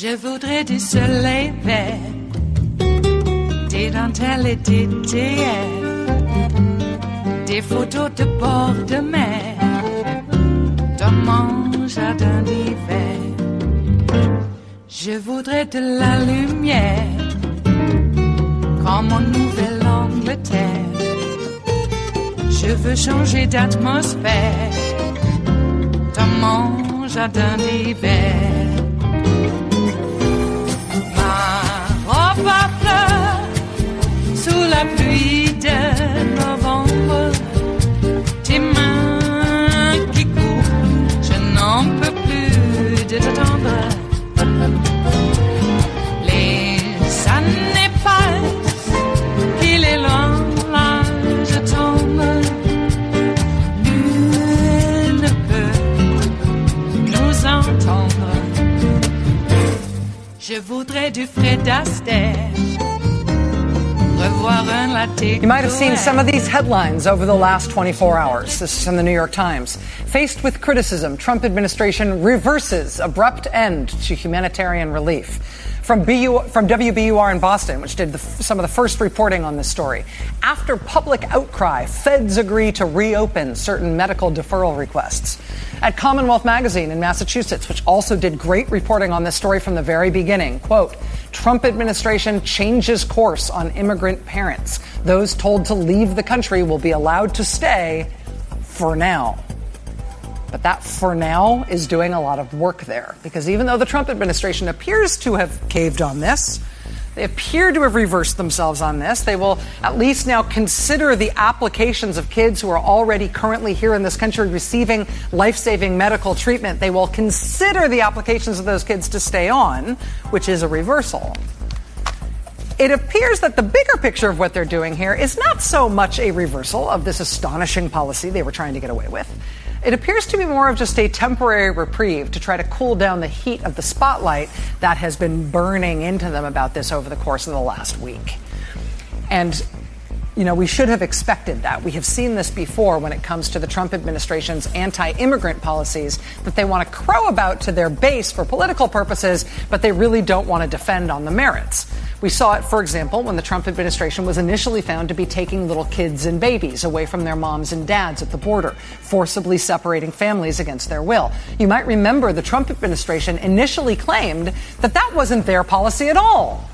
Je voudrais du soleil vert, des dentelles et des théières, des photos de bord de mer, dans mon jardin d'hiver. Je voudrais de la lumière, comme en Nouvelle-Angleterre. Je veux changer d'atmosphère, dans mon jardin d'hiver. Ma fleur sous la pluie de novembre, tes mains qui courent, je n'en peux plus de t'attendre. Les années passent, qu'il est loin, là je tombe. Nul ne peut nous entendre. Je voudrais du Fred Astaire. You might have seen some of these headlines over the last 24 hours. This is from the New York Times. Faced with criticism, Trump administration reverses abrupt end to humanitarian relief. From WBUR in Boston, which did some of the first reporting on this story. After public outcry, feds agree to reopen certain medical deferral requests. At Commonwealth Magazine in Massachusetts, which also did great reporting on this story from the very beginning, quote, Trump administration changes course on immigrant parents. Those told to leave the country will be allowed to stay for now. But that for now is doing a lot of work there, because even though the Trump administration appears to have caved on this, they appear to have reversed themselves on this. They will at least now consider the applications of kids who are already currently here in this country receiving life-saving medical treatment. They will consider the applications of those kids to stay on, which is a reversal. It appears that the bigger picture of what they're doing here is not so much a reversal of this astonishing policy they were trying to get away with. It appears to be more of just a temporary reprieve to try to cool down the heat of the spotlight that has been burning into them about this over the course of the last week. And, you know, we should have expected that. We have seen this before when it comes to the Trump administration's anti-immigrant policies that they want to crow about to their base for political purposes, but they really don't want to defend on the merits. We saw it, for example, when the Trump administration was initially found to be taking little kids and babies away from their moms and dads at the border, forcibly separating families against their will. You might remember the Trump administration initially claimed that that wasn't their policy at all.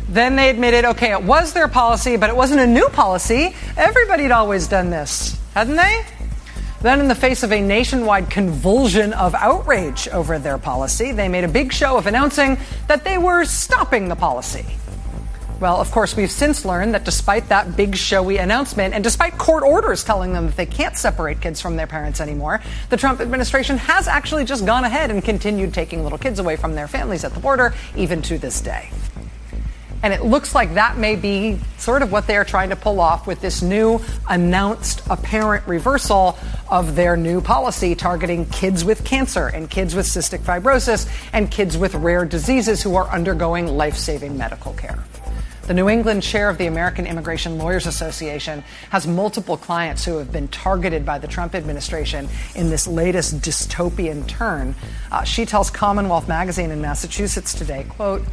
Then they admitted, okay, it was their policy, but it wasn't a new policy. Everybody had always done this, hadn't they? Then, in the face of a nationwide convulsion of outrage over their policy, they made a big show of announcing that they were stopping the policy. Well, of course, we've since learned that despite that big showy announcement, and despite court orders telling them that they can't separate kids from their parents anymore, the Trump administration has actually just gone ahead and continued taking little kids away from their families at the border, even to this day. And it looks like that may be sort of what they are trying to pull off with this new announced apparent reversal of their new policy targeting kids with cancer and kids with cystic fibrosis and kids with rare diseases who are undergoing life-saving medical care. The New England chair of the American Immigration Lawyers Association has multiple clients who have been targeted by the Trump administration in this latest dystopian turn. She tells Commonwealth Magazine in Massachusetts today, quote,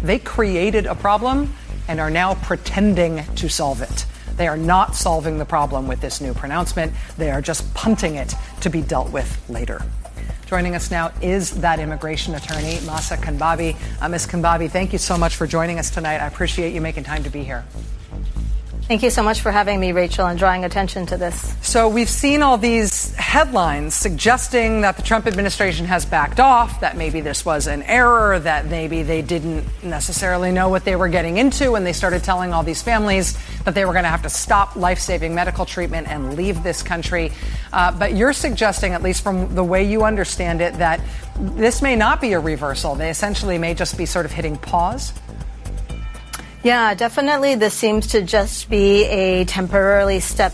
they created a problem and are now pretending to solve it. They are not solving the problem with this new pronouncement. They are just punting it to be dealt with later. Joining us now is that immigration attorney, Mahsa Kanbabi. Ms. Kanbabi, thank you so much for joining us tonight. I appreciate you making time to be here. Thank you so much for having me, Rachel, and drawing attention to this. So we've seen all these headlines suggesting that the Trump administration has backed off, that maybe this was an error, that maybe they didn't necessarily know what they were getting into when they started telling all these families that they were going to have to stop life-saving medical treatment and leave this country. But you're suggesting, at least from the way you understand it, that this may not be a reversal. They essentially may just be sort of hitting pause. Yeah, definitely. This seems to just be a temporary step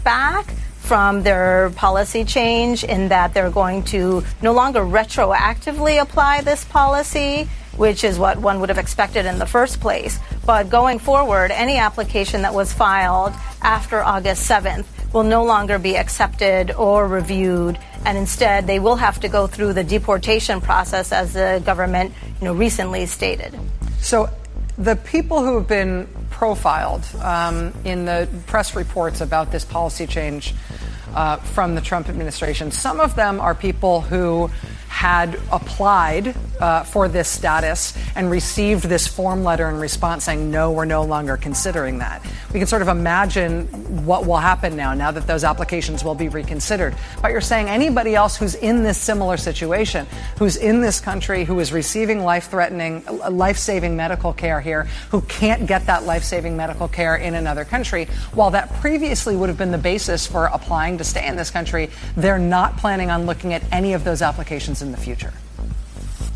back from their policy change, in that they're going to no longer retroactively apply this policy, which is what one would have expected in the first place. But going forward, any application that was filed after August 7th will no longer be accepted or reviewed, and instead they will have to go through the deportation process, as the government recently stated. So the people who have been profiled in the press reports about this policy change from the Trump administration, some of them are people who had applied for this status and received this form letter in response saying, no, we're no longer considering that. We can sort of imagine what will happen now that those applications will be reconsidered. But you're saying anybody else who's in this similar situation, who's in this country, who is receiving life-threatening, life-saving medical care here, who can't get that life-saving medical care in another country, while that previously would have been the basis for applying to stay in this country, they're not planning on looking at any of those applications in the future.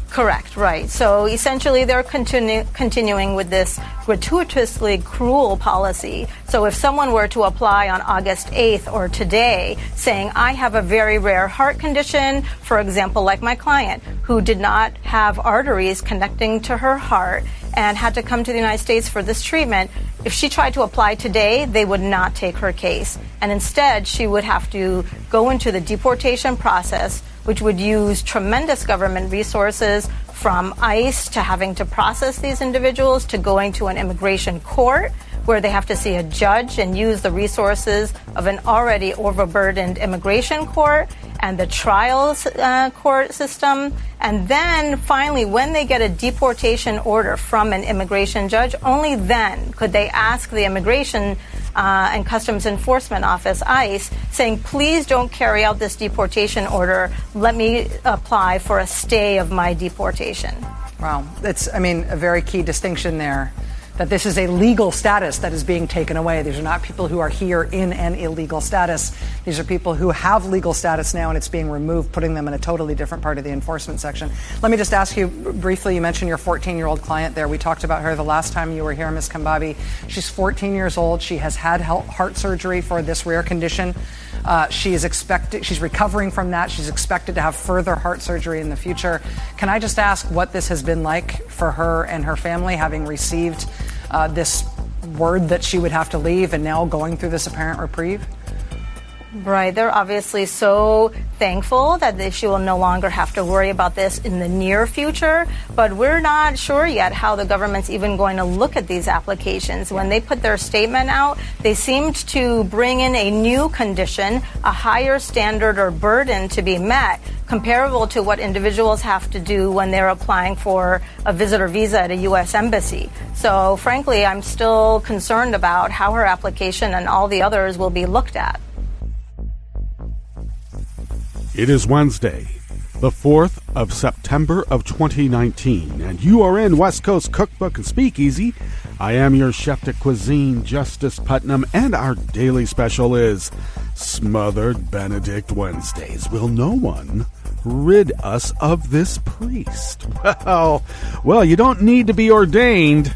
Correct, right. So essentially they're continuing with this gratuitously cruel policy. So if someone were to apply on August 8th or today saying, I have a very rare heart condition, for example, like my client, who did not have arteries connecting to her heart and had to come to the United States for this treatment, if she tried to apply today, they would not take her case. And instead, she would have to go into the deportation process, which would use tremendous government resources, from ICE to having to process these individuals to going to an immigration court where they have to see a judge and use the resources of an already overburdened immigration court and the trials court system. And then finally, when they get a deportation order from an immigration judge, only then could they ask the Immigration and Customs Enforcement Office, ICE, saying, please don't carry out this deportation order. Let me apply for a stay of my deportation. Wow. It's, a very key distinction there, that this is a legal status that is being taken away. These are not people who are here in an illegal status. These are people who have legal status now, and it's being removed, putting them in a totally different part of the enforcement section. Let me just ask you briefly, you mentioned your 14-year-old client there. We talked about her the last time you were here, Ms. Kambabi. She's 14 years old. She has had heart surgery for this rare condition. She's recovering from that. She's expected to have further heart surgery in the future. Can I just ask what this has been like for her and her family, having received this word that she would have to leave and now going through this apparent reprieve? Right. They're obviously so thankful that she will no longer have to worry about this in the near future. But we're not sure yet how the government's even going to look at these applications. When they put their statement out, they seemed to bring in a new condition, a higher standard or burden to be met, comparable to what individuals have to do when they're applying for a visitor visa at a U.S. embassy. So frankly, I'm still concerned about how her application and all the others will be looked at. It is Wednesday, the 4th of September of 2019, and you are in West Coast Cookbook and Speakeasy. I am your chef de cuisine, Justice Putnam, and our daily special is Smothered Benedict Wednesdays. Will no one rid us of this priest? Well, you don't need to be ordained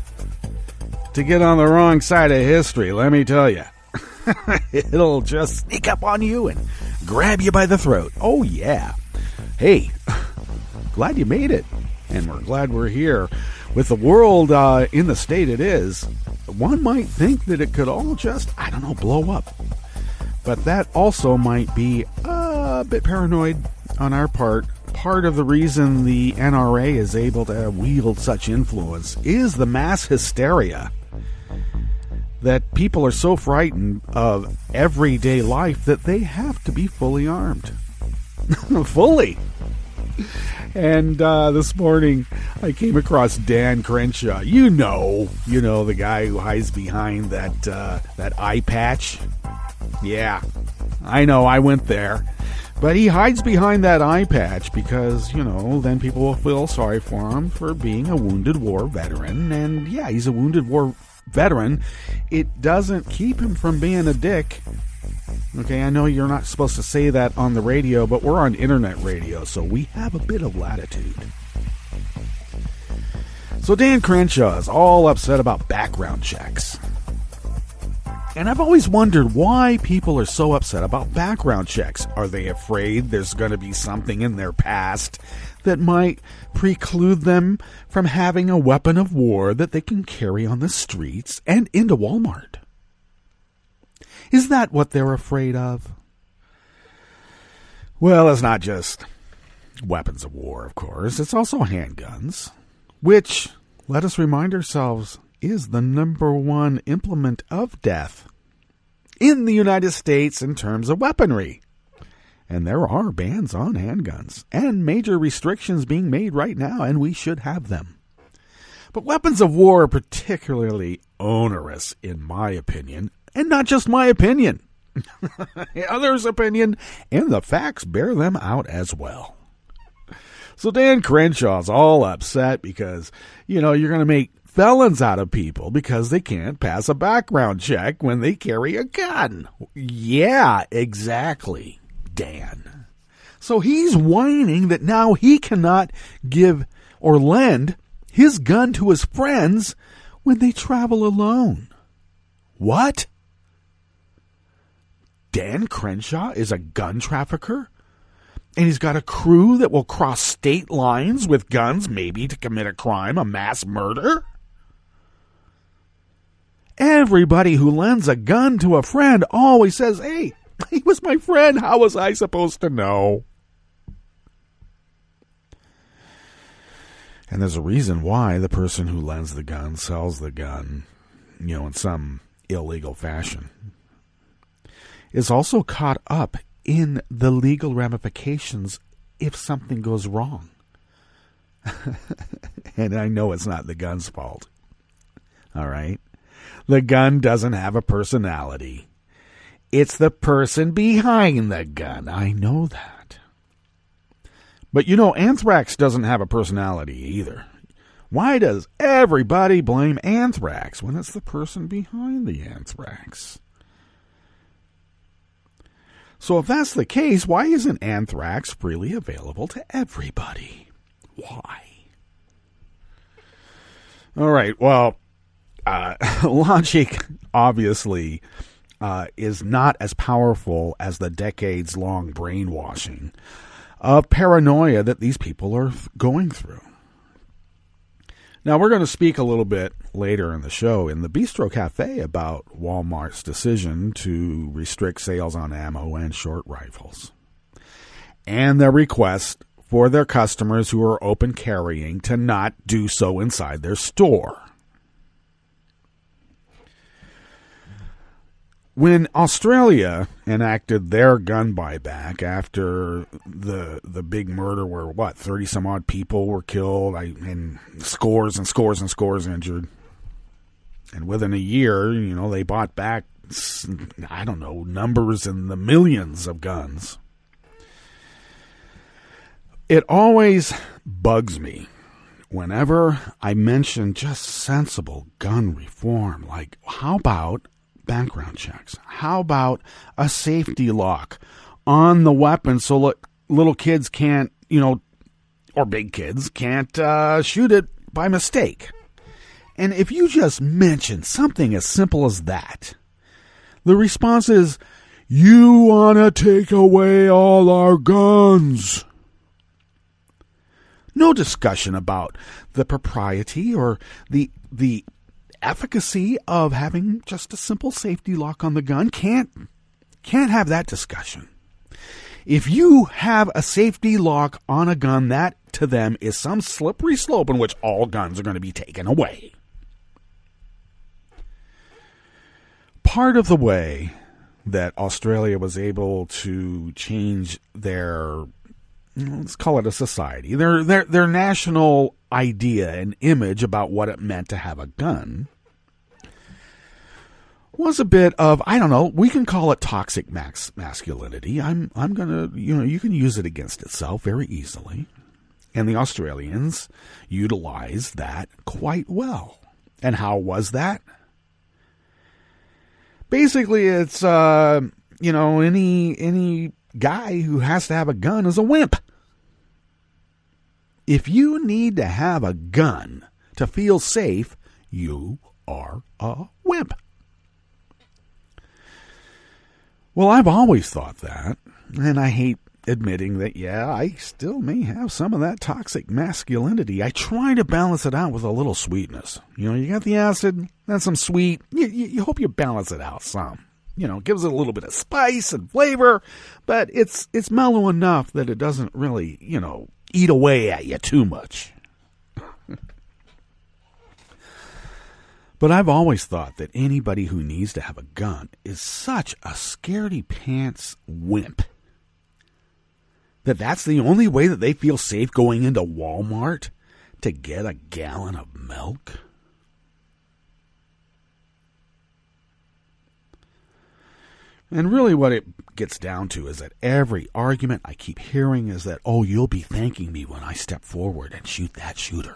to get on the wrong side of history, let me tell you. It'll just sneak up on you and grab you by the throat. Oh, yeah. Hey, glad you made it. And we're glad we're here. With the world in the state it is, one might think that it could all just, blow up. But that also might be a bit paranoid on our part. Part of the reason the NRA is able to wield such influence is the mass hysteria. That people are so frightened of everyday life that they have to be fully armed. Fully. And this morning, I came across Dan Crenshaw. You know the guy who hides behind that eye patch. Yeah, I know, I went there. But he hides behind that eye patch because, then people will feel sorry for him for being a wounded war veteran. And yeah, he's a wounded war veteran. It doesn't keep him from being a dick. Okay, I know you're not supposed to say that on the radio, but we're on internet radio, so we have a bit of latitude. So Dan Crenshaw is all upset about background checks. And I've always wondered why people are so upset about background checks. Are they afraid there's going to be something in their past that might preclude them from having a weapon of war that they can carry on the streets and into Walmart? Is that what they're afraid of? Well, it's not just weapons of war, of course. It's also handguns, which, let us remind ourselves, is the number one implement of death in the United States in terms of weaponry. And there are bans on handguns and major restrictions being made right now, and we should have them. But weapons of war are particularly onerous, in my opinion, and not just my opinion. Others' opinion, and the facts bear them out as well. So Dan Crenshaw's all upset because, you're going to make felons out of people because they can't pass a background check when they carry a gun. Yeah, exactly, Dan. So he's whining that now he cannot give or lend his gun to his friends when they travel alone. What? Dan Crenshaw is a gun trafficker? And he's got a crew that will cross state lines with guns, maybe to commit a crime, a mass murder? Everybody who lends a gun to a friend always says, hey, he was my friend. How was I supposed to know? And there's a reason why the person who lends the gun sells the gun, in some illegal fashion. Is also caught up in the legal ramifications if something goes wrong. And I know it's not the gun's fault. All right? The gun doesn't have a personality. It's the person behind the gun. I know that. But anthrax doesn't have a personality either. Why does everybody blame anthrax when it's the person behind the anthrax? So if that's the case, why isn't anthrax freely available to everybody? Why? All right, well, logic obviously is not as powerful as the decades-long brainwashing of paranoia that these people are going through. Now, we're going to speak a little bit later in the show in the Bistro Cafe about Walmart's decision to restrict sales on ammo and short rifles, and their request for their customers who are open carrying to not do so inside their store. When Australia enacted their gun buyback after the big murder where, 30-some-odd people were killed and scores and scores and scores injured. And within a year, they bought back, numbers in the millions of guns. It always bugs me whenever I mention just sensible gun reform. Like, how about background checks? How about a safety lock on the weapon so little kids can't, or big kids can't shoot it by mistake? And if you just mention something as simple as that, the response is, you want to take away all our guns. No discussion about the propriety or the efficacy of having just a simple safety lock on the gun. Can't have that discussion. If you have a safety lock on a gun, that to them is some slippery slope in which all guns are going to be taken away. Part of the way that Australia was able to change their, let's call it a society, their national idea and image about what it meant to have a gun was a bit of, we can call it toxic masculinity. I'm going to, you can use it against itself very easily. And the Australians utilized that quite well. And how was that? Basically, it's, any guy who has to have a gun is a wimp. If you need to have a gun to feel safe, you are a wimp. Well, I've always thought that, and I hate admitting that, I still may have some of that toxic masculinity. I try to balance it out with a little sweetness. You got the acid, then some sweet. You hope you balance it out some. gives it a little bit of spice and flavor, but it's mellow enough that it doesn't really, eat away at you too much. But I've always thought that anybody who needs to have a gun is such a scaredy-pants wimp that that's the only way that they feel safe going into Walmart to get a gallon of milk. And really what it gets down to is that every argument I keep hearing is that, oh, you'll be thanking me when I step forward and shoot that shooter.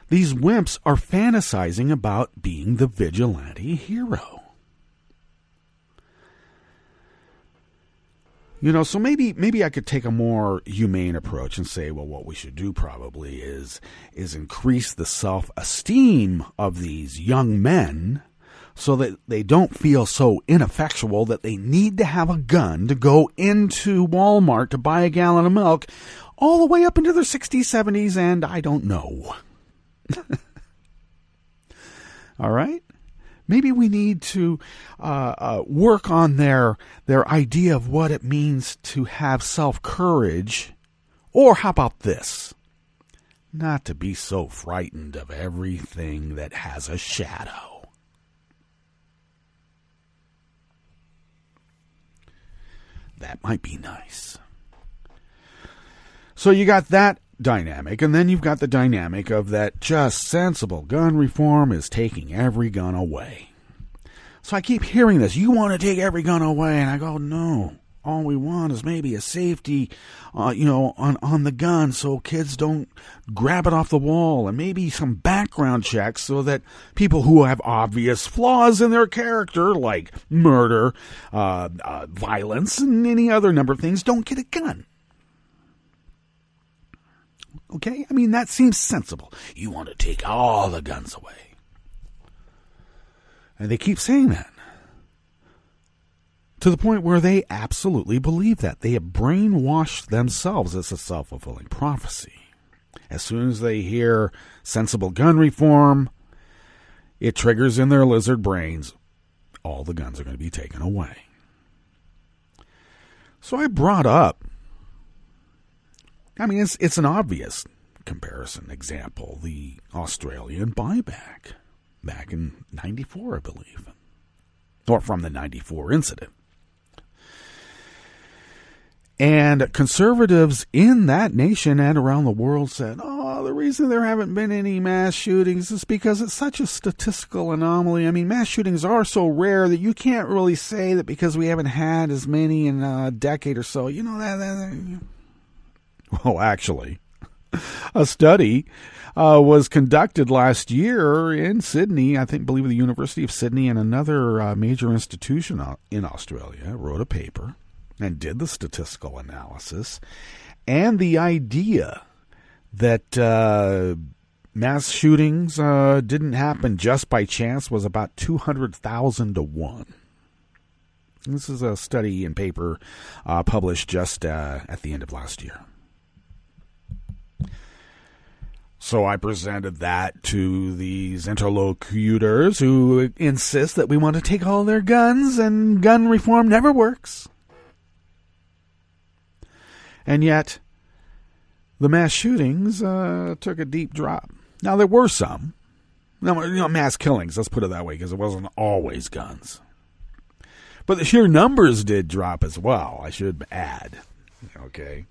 These wimps are fantasizing about being the vigilante hero. So maybe I could take a more humane approach and say, well, what we should do probably is increase the self-esteem of these young men so that they don't feel so ineffectual that they need to have a gun to go into Walmart to buy a gallon of milk all the way up into their 60s, 70s, and I don't know. All right? Maybe we need to work on their idea of what it means to have self-courage. Or how about this? Not to be so frightened of everything that has a shadow. That might be nice. So you got that dynamic, and then you've got the dynamic of that just sensible gun reform is taking every gun away. So I keep hearing this, you want to take every gun away, and I go, no, all we want is maybe a safety, on the gun so kids don't grab it off the wall, and maybe some background checks so that people who have obvious flaws in their character, like murder, violence, and any other number of things, don't get a gun. Okay? I mean, that seems sensible. You want to take all the guns away. And they keep saying that. To the point where they absolutely believe that. They have brainwashed themselves. It's a self-fulfilling prophecy. As soon as they hear sensible gun reform, it triggers in their lizard brains, all the guns are going to be taken away. So I brought up, it's an obvious comparison example, the Australian buyback back in 94, I believe, or from the 94 incident. And conservatives in that nation and around the world said, the reason there haven't been any mass shootings is because it's such a statistical anomaly. I mean, mass shootings are so rare that you can't really say that because we haven't had as many in a decade or so. Well, actually, a study was conducted last year in Sydney, believe the University of Sydney, and another major institution in Australia wrote a paper and did the statistical analysis. And the idea that mass shootings didn't happen just by chance was about 200,000 to 1. This is a study and paper published just at the end of last year. So I presented that to these interlocutors who insist that we want to take all their guns and gun reform never works. And yet, the mass shootings took a deep drop. Now, there were some. Mass killings, let's put it that way, because it wasn't always guns. But the sheer numbers did drop as well, I should add. Okay.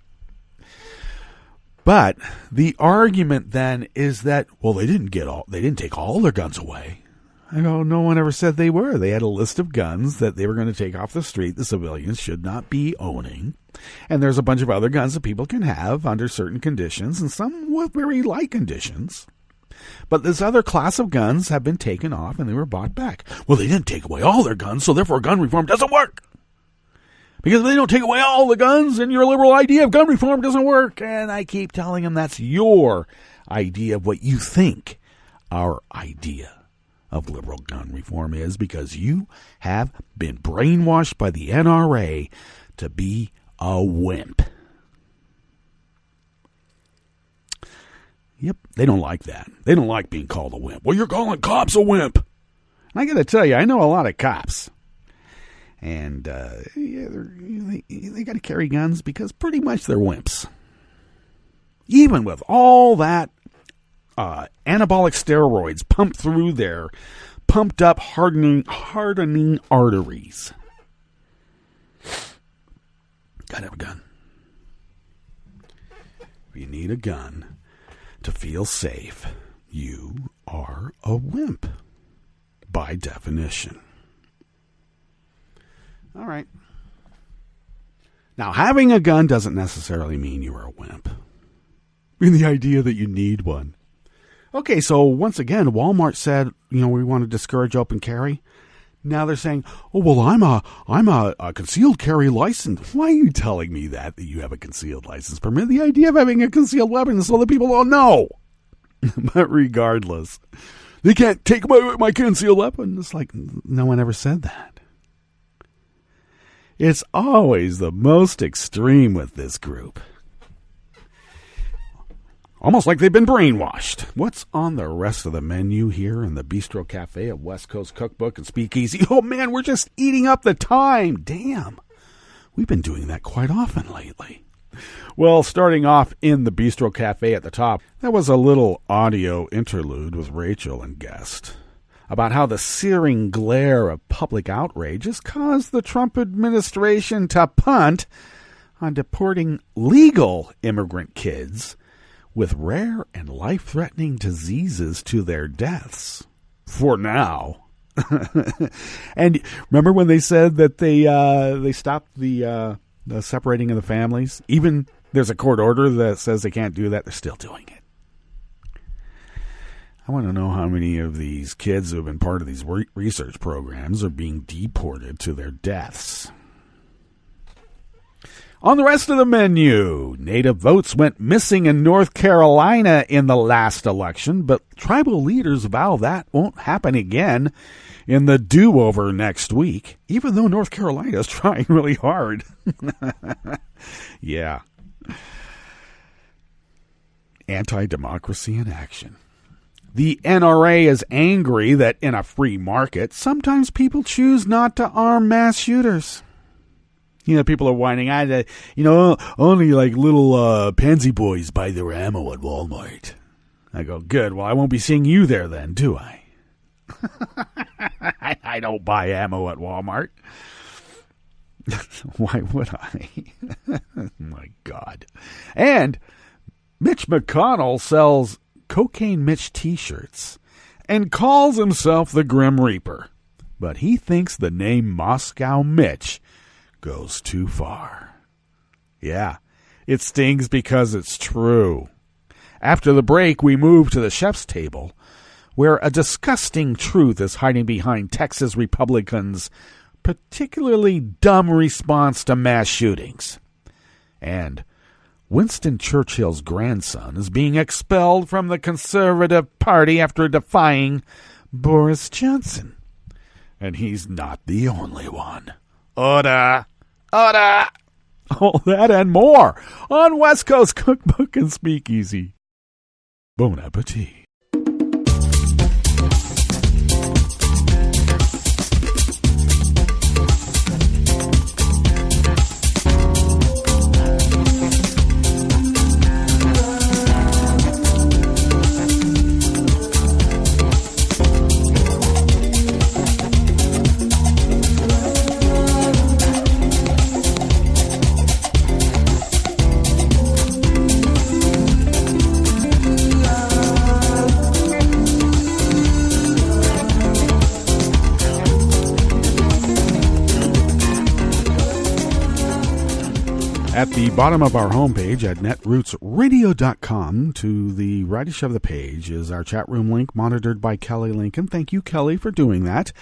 But the argument then is that, well, they didn't take all their guns away. I go, no one ever said they were. They had a list of guns that they were going to take off the street the civilians should not be owning. And there's a bunch of other guns that people can have under certain conditions, and some with very light conditions. But this other class of guns have been taken off and they were bought back. Well, they didn't take away all their guns, so therefore gun reform doesn't work. Because if they don't take away all the guns, then your liberal idea of gun reform doesn't work. And I keep telling them that's your idea of what you think our idea of liberal gun reform is, because you have been brainwashed by the NRA to be a wimp. Yep, they don't like that. They don't like being called a wimp. Well, you're calling cops a wimp. I got to tell you, I know a lot of cops. And they got to carry guns because pretty much they're wimps. Even with all that anabolic steroids pumped through their pumped up, hardening arteries. Gotta have a gun. If you need a gun to feel safe, you are a wimp, by definition. All right. Now, having a gun doesn't necessarily mean you're a wimp. I mean, the idea that you need one. Okay, so once again, Walmart said, we want to discourage open carry. Now they're saying, oh, well, I'm a concealed carry license. Why are you telling me that you have a concealed license permit? The idea of having a concealed weapon is so that people don't know. But regardless, they can't take my concealed weapon. It's like, no one ever said that. It's always the most extreme with this group. Almost like they've been brainwashed. What's on the rest of the menu here in the Bistro Cafe at West Coast Cookbook and Speakeasy? Oh, man, we're just eating up the time. Damn. We've been doing that quite often lately. Well, starting off in the Bistro Cafe at the top, that was a little audio interlude with Rachel and guest about how the searing glare of public outrage has caused the Trump administration to punt on deporting legal immigrant kids with rare and life-threatening diseases to their deaths. For now. And remember when they said that they stopped the separating of the families? Even there's a court order that says they can't do that. They're still doing it. I want to know how many of these kids who have been part of these research programs are being deported to their deaths. On the rest of the menu, native votes went missing in North Carolina in the last election, but tribal leaders vow that won't happen again in the do-over next week, even though North Carolina is trying really hard. Yeah. Anti-democracy in action. The NRA is angry that in a free market, sometimes people choose not to arm mass shooters. People are whining, only like little pansy boys buy their ammo at Walmart. I go, good, well, I won't be seeing you there then, do I? I don't buy ammo at Walmart. Why would I? My God. And Mitch McConnell sells Cocaine Mitch T-shirts and calls himself the Grim Reaper. But he thinks the name Moscow Mitch goes too far. Yeah, it stings because it's true. After the break, we move to the chef's table, where a disgusting truth is hiding behind Texas Republicans' particularly dumb response to mass shootings. And Winston Churchill's grandson is being expelled from the Conservative Party after defying Boris Johnson. And he's not the only one. Order! Order! All that and more on West Coast Cookbook and Speakeasy. Bon appetit. At the bottom of our homepage at netrootsradio.com, to the rightish of the page, is our chat room link monitored by Kelly Lincoln. Thank you, Kelly, for doing that.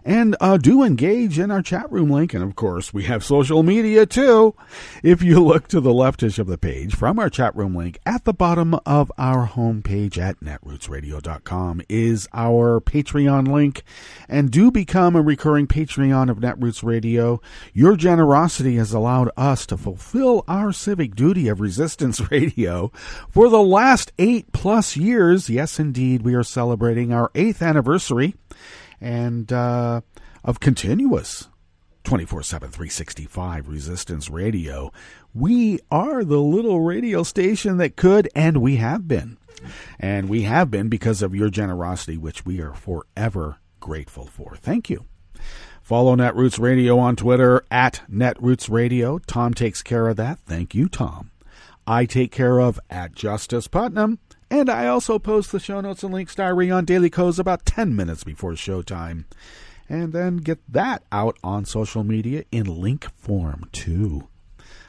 And do engage in our chat room link. And, of course, we have social media, too. If you look to the leftish of the page from our chat room link, at the bottom of our homepage at netrootsradio.com is our Patreon link. And do become a recurring Patreon of Netroots Radio. Your generosity has allowed us to fulfill our civic duty of Resistance Radio for the last 8+ years. Yes, indeed, we are celebrating our 8th anniversary. and of continuous 24/7, 365 resistance radio. We are the little radio station that could, and we have been. And we have been because of your generosity, which we are forever grateful for. Thank you. Follow Netroots Radio on Twitter at Netroots Radio. Tom takes care of that. Thank you, Tom. I take care of at Justice Putnam. And I also post the show notes and links diary on Daily Codes about 10 minutes before showtime. And then get that out on social media in link form, too.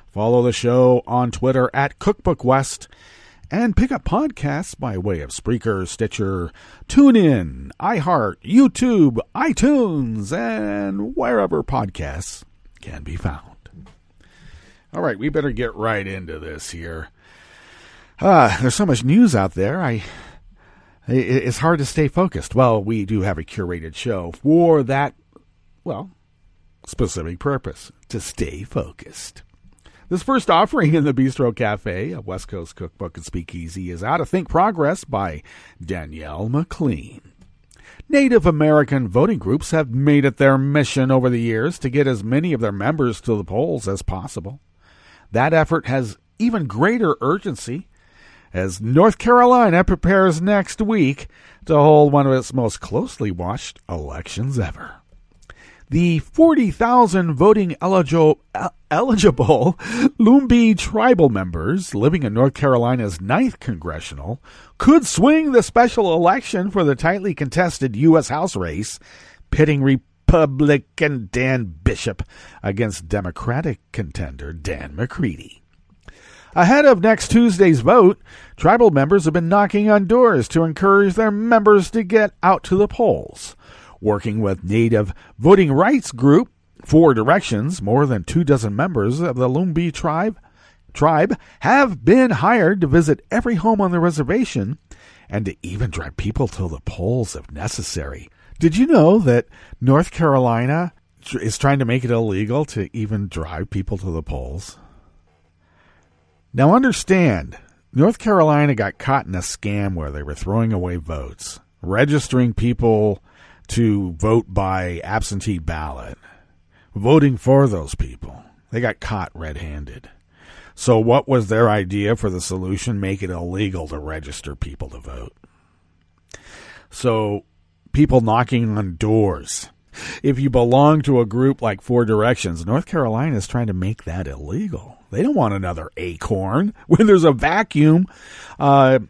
Follow the show on Twitter at Cookbook West. And pick up podcasts by way of Spreaker, Stitcher, TuneIn, iHeart, YouTube, iTunes, and wherever podcasts can be found. All right, we better get right into this here. There's so much news out there. It's hard to stay focused. Well, we do have a curated show for that, specific purpose, to stay focused. This first offering in the Bistro Cafe, a West Coast Cookbook and Speakeasy, is Out of Think Progress by Danielle McLean. Native American voting groups have made it their mission over the years to get as many of their members to the polls as possible. That effort has even greater urgency as North Carolina prepares next week to hold one of its most closely watched elections ever. The 40,000 voting eligible Lumbee tribal members living in North Carolina's 9th Congressional could swing the special election for the tightly contested U.S. House race, pitting Republican Dan Bishop against Democratic contender Dan McCready. Ahead of next Tuesday's vote, tribal members have been knocking on doors to encourage their members to get out to the polls. Working with Native voting rights group 4 Directions, more than 24 members of the Lumbee tribe have been hired to visit every home on the reservation and to even drive people to the polls if necessary. Did you know that North Carolina is trying to make it illegal to even drive people to the polls? Now understand, North Carolina got caught in a scam where they were throwing away votes, registering people to vote by absentee ballot, voting for those people. They got caught red-handed. So what was their idea for the solution? Make it illegal to register people to vote. So people knocking on doors. If you belong to a group like 4 Directions, North Carolina is trying to make that illegal. They don't want another acorn when there's a vacuum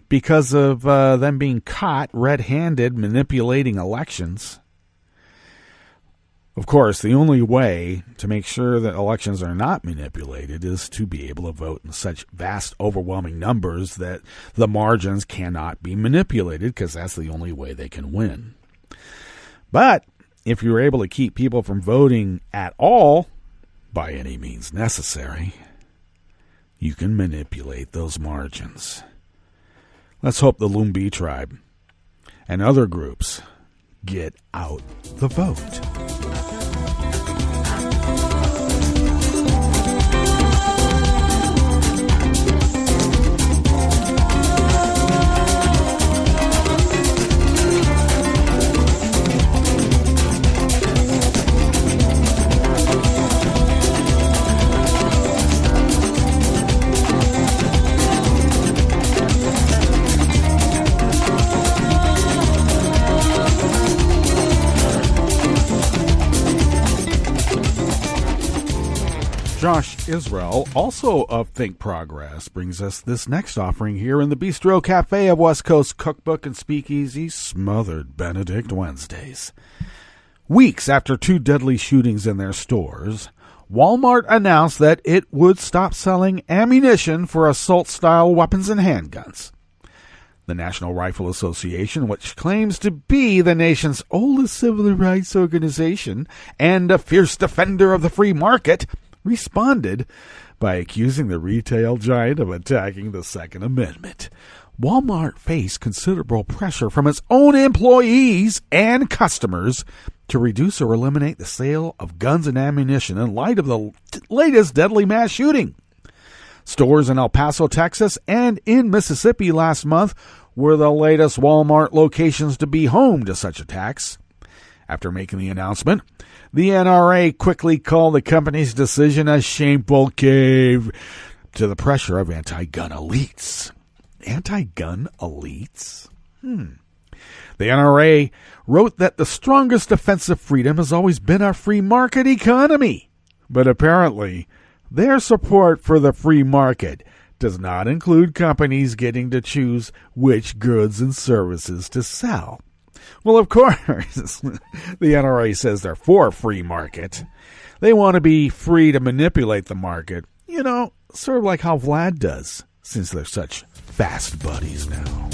because of them being caught red-handed manipulating elections. Of course, the only way to make sure that elections are not manipulated is to be able to vote in such vast, overwhelming numbers that the margins cannot be manipulated, because that's the only way they can win. But if you're able to keep people from voting at all, by any means necessary, you can manipulate those margins. Let's hope the Lumbee tribe and other groups get out the vote. Josh Israel, also of Think Progress, brings us this next offering here in the Bistro Cafe of West Coast Cookbook and Speakeasy, Smothered Benedict Wednesdays. Weeks after 2 deadly shootings in their stores, Walmart announced that it would stop selling ammunition for assault-style weapons and handguns. The National Rifle Association, which claims to be the nation's oldest civil rights organization and a fierce defender of the free market, responded by accusing the retail giant of attacking the Second Amendment. Walmart faced considerable pressure from its own employees and customers to reduce or eliminate the sale of guns and ammunition in light of the latest deadly mass shooting. Stores in El Paso, Texas, and in Mississippi last month were the latest Walmart locations to be home to such attacks. After making the announcement, the NRA quickly called the company's decision a shameful cave to the pressure of anti-gun elites. Anti-gun elites? The NRA wrote that the strongest defense of freedom has always been our free market economy. But apparently, their support for the free market does not include companies getting to choose which goods and services to sell. Well, of course, the NRA says they're for free market. They want to be free to manipulate the market. You know, sort of like how Vlad does, since they're such fast buddies now.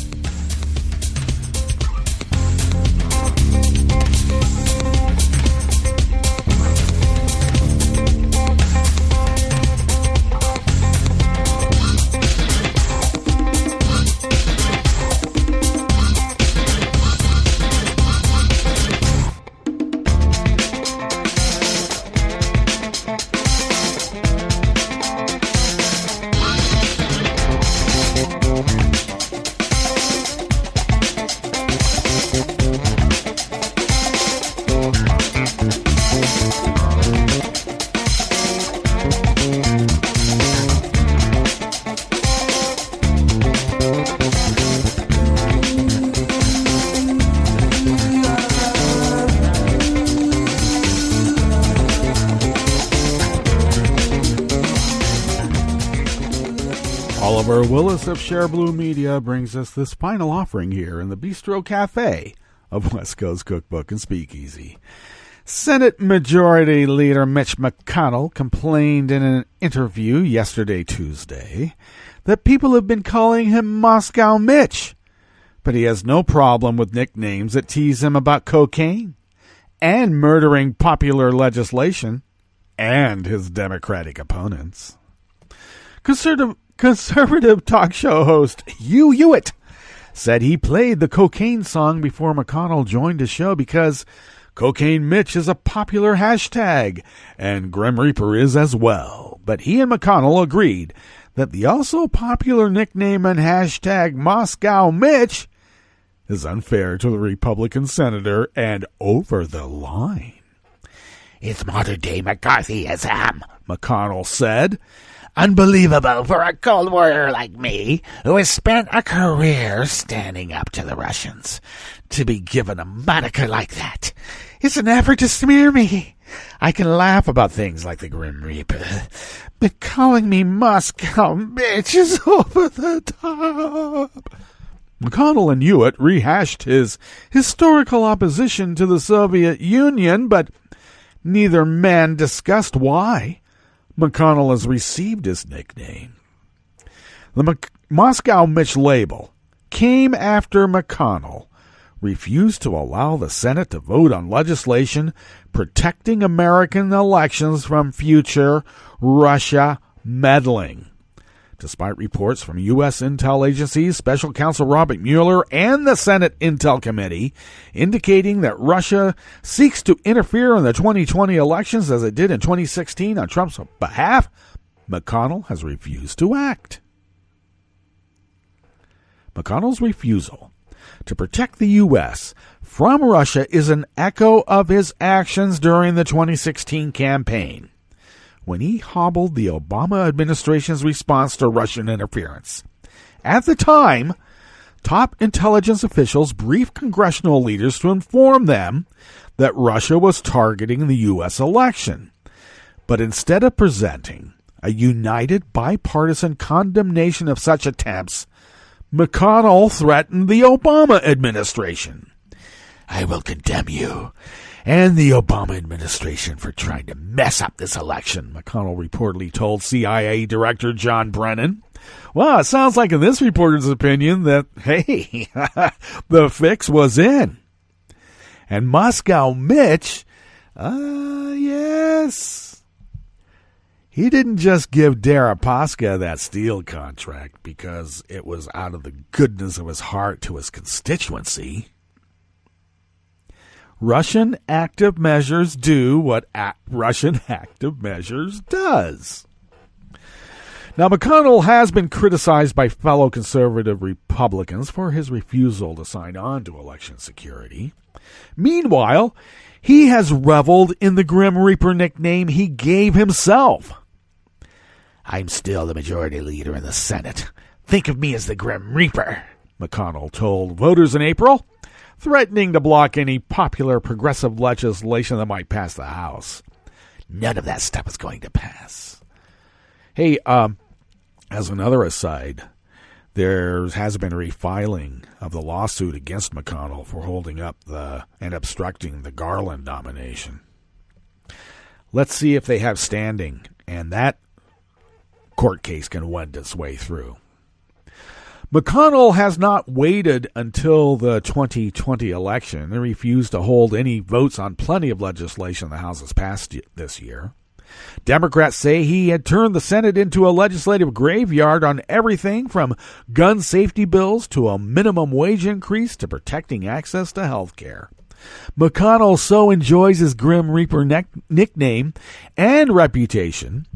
Oliver Willis of Share Blue Media brings us this final offering here in the Bistro Cafe of West Coast Cookbook and Speakeasy. Senate Majority Leader Mitch McConnell complained in an interview yesterday, Tuesday, that people have been calling him Moscow Mitch, but he has no problem with nicknames that tease him about cocaine and murdering popular legislation and his Democratic opponents. Conservative talk show host Hugh Hewitt said he played the cocaine song before McConnell joined the show because Cocaine Mitch is a popular hashtag, and Grim Reaper is as well. But he and McConnell agreed that the also popular nickname and hashtag Moscow Mitch is unfair to the Republican senator and over the line. It's modern-day McCarthyism, McConnell said. Unbelievable for a Cold Warrior like me, who has spent a career standing up to the Russians, to be given a moniker like that. It's an effort to smear me. I can laugh about things like the Grim Reaper, but calling me Moscow Mitch is over the top. McConnell and Hewitt rehashed his historical opposition to the Soviet Union, but neither man discussed why McConnell has received his nickname. The Moscow Mitch label came after McConnell refused to allow the Senate to vote on legislation protecting American elections from future Russia meddling. Despite reports from U.S. intel agencies, Special Counsel Robert Mueller, and the Senate Intel Committee indicating that Russia seeks to interfere in the 2020 elections as it did in 2016 on Trump's behalf, McConnell has refused to act. McConnell's refusal to protect the U.S. from Russia is an echo of his actions during the 2016 campaign, when he hobbled the Obama administration's response to Russian interference. At the time, top intelligence officials briefed congressional leaders to inform them that Russia was targeting the U.S. election. But instead of presenting a united bipartisan condemnation of such attempts, McConnell threatened the Obama administration. I will condemn you and the Obama administration for trying to mess up this election, McConnell reportedly told CIA Director John Brennan. Well, it sounds like in this reporter's opinion that, hey, the fix was in. And Moscow Mitch, yes, he didn't just give Deripaska that steel contract because it was out of the goodness of his heart to his constituency. Russian active measures do what Russian active measures does. Now, McConnell has been criticized by fellow conservative Republicans for his refusal to sign on to election security. Meanwhile, he has reveled in the Grim Reaper nickname he gave himself. I'm still the majority leader in the Senate. Think of me as the Grim Reaper, McConnell told voters in April, threatening to block any popular progressive legislation that might pass the House. None of that stuff is going to pass. Hey, as another aside, there has been a refiling of the lawsuit against McConnell for holding up and obstructing the Garland nomination. Let's see if they have standing, and that court case can wend its way through. McConnell has not waited until the 2020 election and refused to hold any votes on plenty of legislation the House has passed this year. Democrats say he had turned the Senate into a legislative graveyard on everything from gun safety bills to a minimum wage increase to protecting access to health care. McConnell so enjoys his Grim Reaper nickname and reputation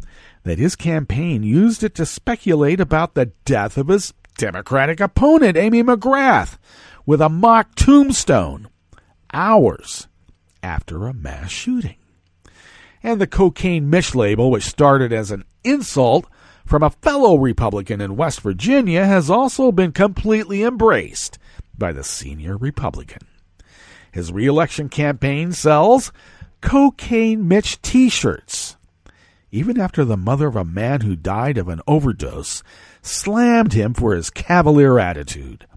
that his campaign used it to speculate about the death of his Democratic opponent, Amy McGrath, with a mock tombstone hours after a mass shooting. And the Cocaine Mitch label, which started as an insult from a fellow Republican in West Virginia, has also been completely embraced by the senior Republican. His re-election campaign sells Cocaine Mitch T-shirts, even after the mother of a man who died of an overdose slammed him for his cavalier attitude.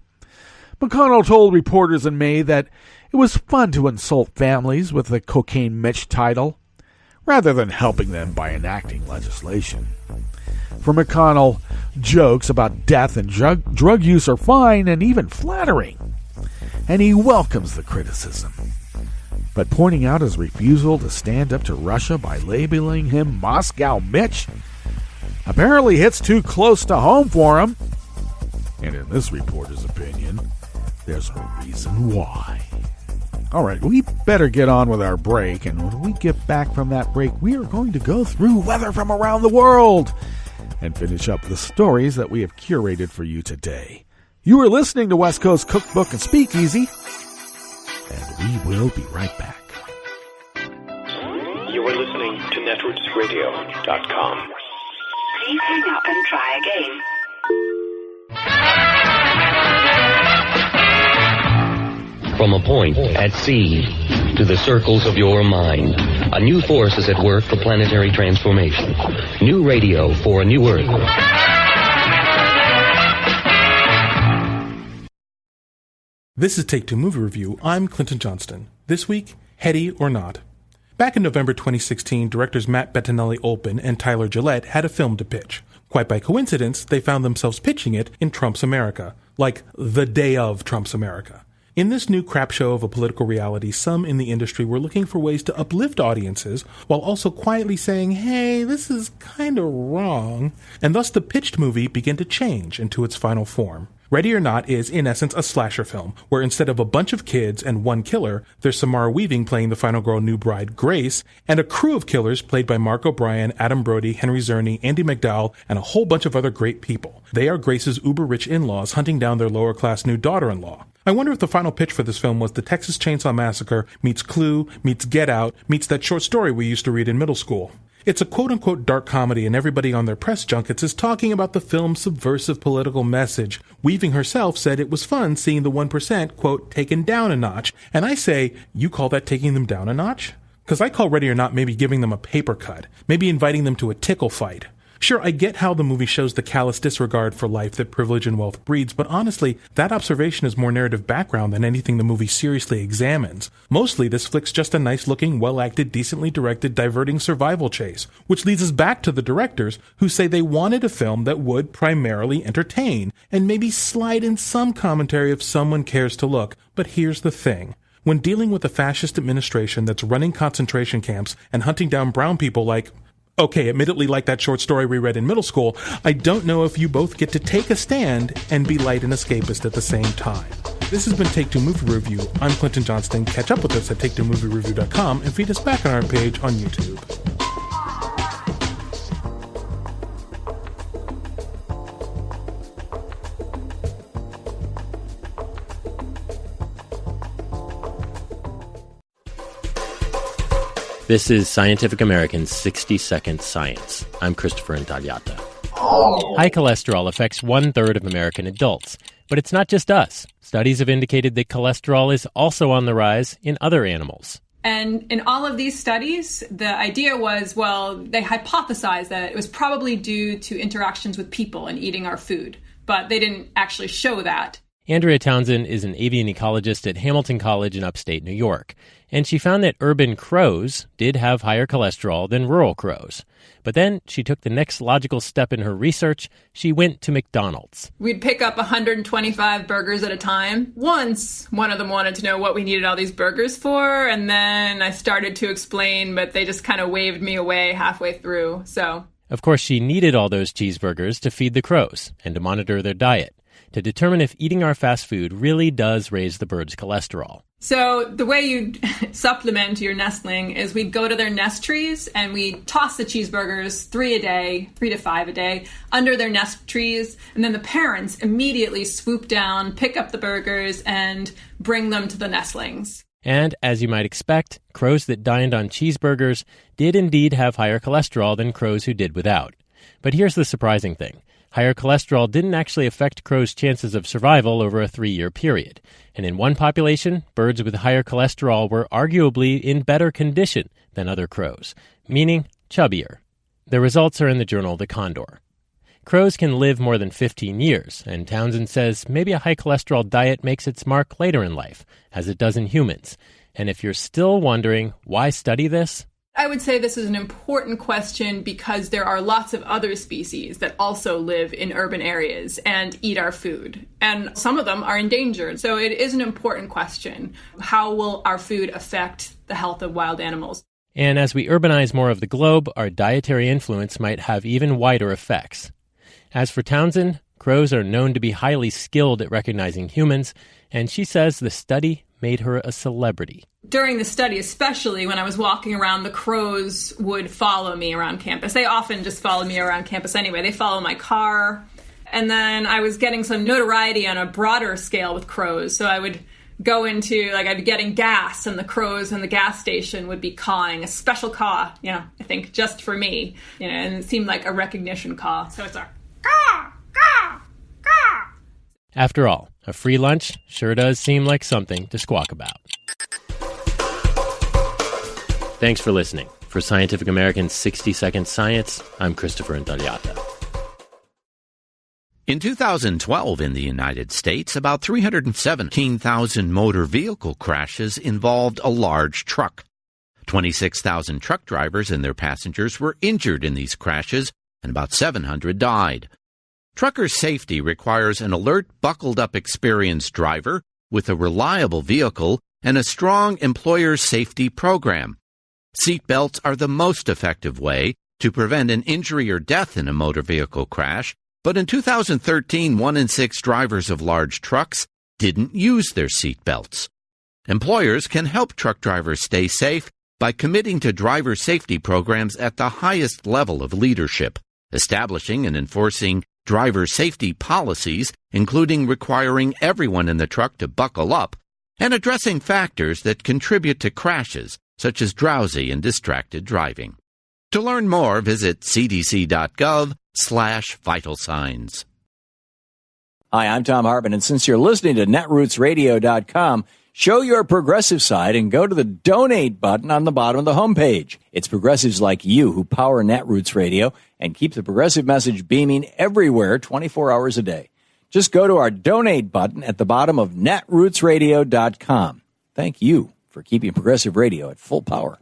McConnell told reporters in May that it was fun to insult families with the Cocaine Mitch title, rather than helping them by enacting legislation. For McConnell, jokes about death and drug use are fine and even flattering, and he welcomes the criticism. But pointing out his refusal to stand up to Russia by labeling him Moscow Mitch apparently hits too close to home for him. And in this reporter's opinion, there's a reason why. All right, we better get on with our break, and when we get back from that break, we are going to go through weather from around the world and finish up the stories that we have curated for you today. You are listening to West Coast Cookbook and Speakeasy, and we will be right back. You are listening to netrootsradio.com. Please hang up and try again. From a point at sea to the circles of your mind, a new force is at work for planetary transformation. New radio for a new Earth. This is Take Two Movie Review. I'm Clinton Johnston. This week, Heady or Not. Back in November 2016, directors Matt Bettinelli-Olpin and Tyler Gillette had a film to pitch. Quite by coincidence, they found themselves pitching it in Trump's America, like the day of Trump's America. In this new crap show of a political reality, some in the industry were looking for ways to uplift audiences while also quietly saying, hey, this is kind of wrong. And thus the pitched movie began to change into its final form. Ready or Not is, in essence, a slasher film, where instead of a bunch of kids and one killer, there's Samara Weaving playing the final girl new bride, Grace, and a crew of killers played by Mark O'Brien, Adam Brody, Henry Czerny, Andy McDowell, and a whole bunch of other great people. They are Grace's uber-rich in-laws hunting down their lower-class new daughter-in-law. I wonder if the final pitch for this film was the Texas Chainsaw Massacre meets Clue, meets Get Out, meets that short story we used to read in middle school. It's a quote-unquote dark comedy, and everybody on their press junkets is talking about the film's subversive political message. Weaving herself said it was fun seeing the 1%, quote, taken down a notch. And I say, you call that taking them down a notch? Because I call Ready or Not maybe giving them a paper cut, maybe inviting them to a tickle fight. Sure, I get how the movie shows the callous disregard for life that privilege and wealth breeds, but honestly, that observation is more narrative background than anything the movie seriously examines. Mostly, this flick's just a nice-looking, well-acted, decently directed, diverting survival chase, which leads us back to the directors, who say they wanted a film that would primarily entertain, and maybe slide in some commentary if someone cares to look. But here's the thing. When dealing with a fascist administration that's running concentration camps and hunting down brown people like... okay, admittedly like that short story we read in middle school, I don't know if you both get to take a stand and be light and escapist at the same time. This has been Take Two Movie Review. I'm Clinton Johnston. Catch up with us at TakeTwoMovieReview.com and feed us back on our page on YouTube. This is Scientific American's 60-Second Science. I'm Christopher Intagliata. High cholesterol affects 1/3 of American adults. But it's not just us. Studies have indicated that cholesterol is also on the rise in other animals. And in all of these studies, the idea was, well, they hypothesized that it was probably due to interactions with people and eating our food. But they didn't actually show that. Andrea Townsend is an avian ecologist at Hamilton College in upstate New York, and she found that urban crows did have higher cholesterol than rural crows. But then she took the next logical step in her research. She went to McDonald's. We'd pick up 125 burgers at a time. Once, one of them wanted to know what we needed all these burgers for, and then I started to explain, but they just kind of waved me away halfway through, so... Of course, she needed all those cheeseburgers to feed the crows and to monitor their diet, to determine if eating our fast food really does raise the birds' cholesterol. So the way you supplement your nestling is we'd go to their nest trees and we'd toss the cheeseburgers 3 to 5 a day, under their nest trees. And then the parents immediately swoop down, pick up the burgers, and bring them to the nestlings. And as you might expect, crows that dined on cheeseburgers did indeed have higher cholesterol than crows who did without. But here's the surprising thing. Higher cholesterol didn't actually affect crows' chances of survival over a 3-year period. And in one population, birds with higher cholesterol were arguably in better condition than other crows, meaning chubbier. The results are in the journal The Condor. Crows can live more than 15 years, and Townsend says maybe a high cholesterol diet makes its mark later in life, as it does in humans. And if you're still wondering why study this, I would say this is an important question because there are lots of other species that also live in urban areas and eat our food. And some of them are endangered. So it is an important question. How will our food affect the health of wild animals? And as we urbanize more of the globe, our dietary influence might have even wider effects. As for Townsend, crows are known to be highly skilled at recognizing humans, and she says the study made her a celebrity. During the study, especially when I was walking around, the crows would follow me around campus. They often just follow me around campus anyway. They follow my car. And then I was getting some notoriety on a broader scale with crows. So I would go into, I'd be getting gas, and the crows in the gas station would be cawing, a special caw, I think just for me. And it seemed like a recognition caw. So it's a caw, caw, caw. After all, a free lunch sure does seem like something to squawk about. Thanks for listening. For Scientific American's 60-Second Science, I'm Christopher Intagliata. In 2012 in the United States, about 317,000 motor vehicle crashes involved a large truck. 26,000 truck drivers and their passengers were injured in these crashes, and about 700 died. Trucker safety requires an alert, buckled-up, experienced driver with a reliable vehicle and a strong employer safety program. Seat belts are the most effective way to prevent an injury or death in a motor vehicle crash, but in 2013, 1 in 6 drivers of large trucks didn't use their seat belts. Employers can help truck drivers stay safe by committing to driver safety programs at the highest level of leadership, establishing and enforcing driver safety policies, including requiring everyone in the truck to buckle up, and addressing factors that contribute to crashes, such as drowsy and distracted driving. To learn more, visit cdc.gov/vital signs. Hi, I'm Tom Hartman, and since you're listening to netrootsradio.com, show your progressive side and go to the donate button on the bottom of the homepage. It's progressives like you who power Netroots Radio and keep the progressive message beaming everywhere 24 hours a day. Just go to our donate button at the bottom of netrootsradio.com. Thank you for keeping progressive radio at full power.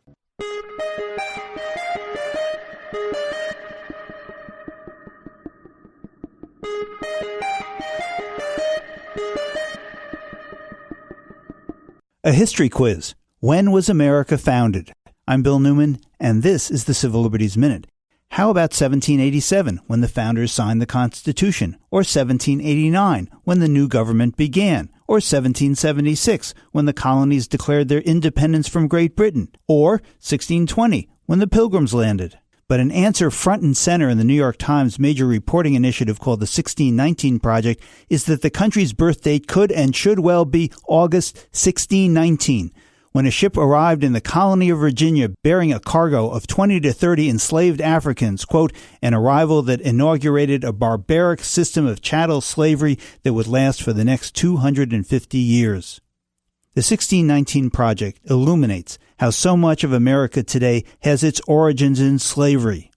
A history quiz. When was America founded? I'm Bill Newman, and this is the Civil Liberties Minute. How about 1787, when the founders signed the Constitution? Or 1789, when the new government began? Or 1776, when the colonies declared their independence from Great Britain? Or 1620, when the Pilgrims landed? But an answer front and center in the New York Times major reporting initiative called the 1619 Project is that the country's birth date could and should well be August 1619. when a ship arrived in the colony of Virginia bearing a cargo of 20 to 30 enslaved Africans, quote, an arrival that inaugurated a barbaric system of chattel slavery that would last for the next 250 years. The 1619 Project illuminates how so much of America today has its origins in slavery.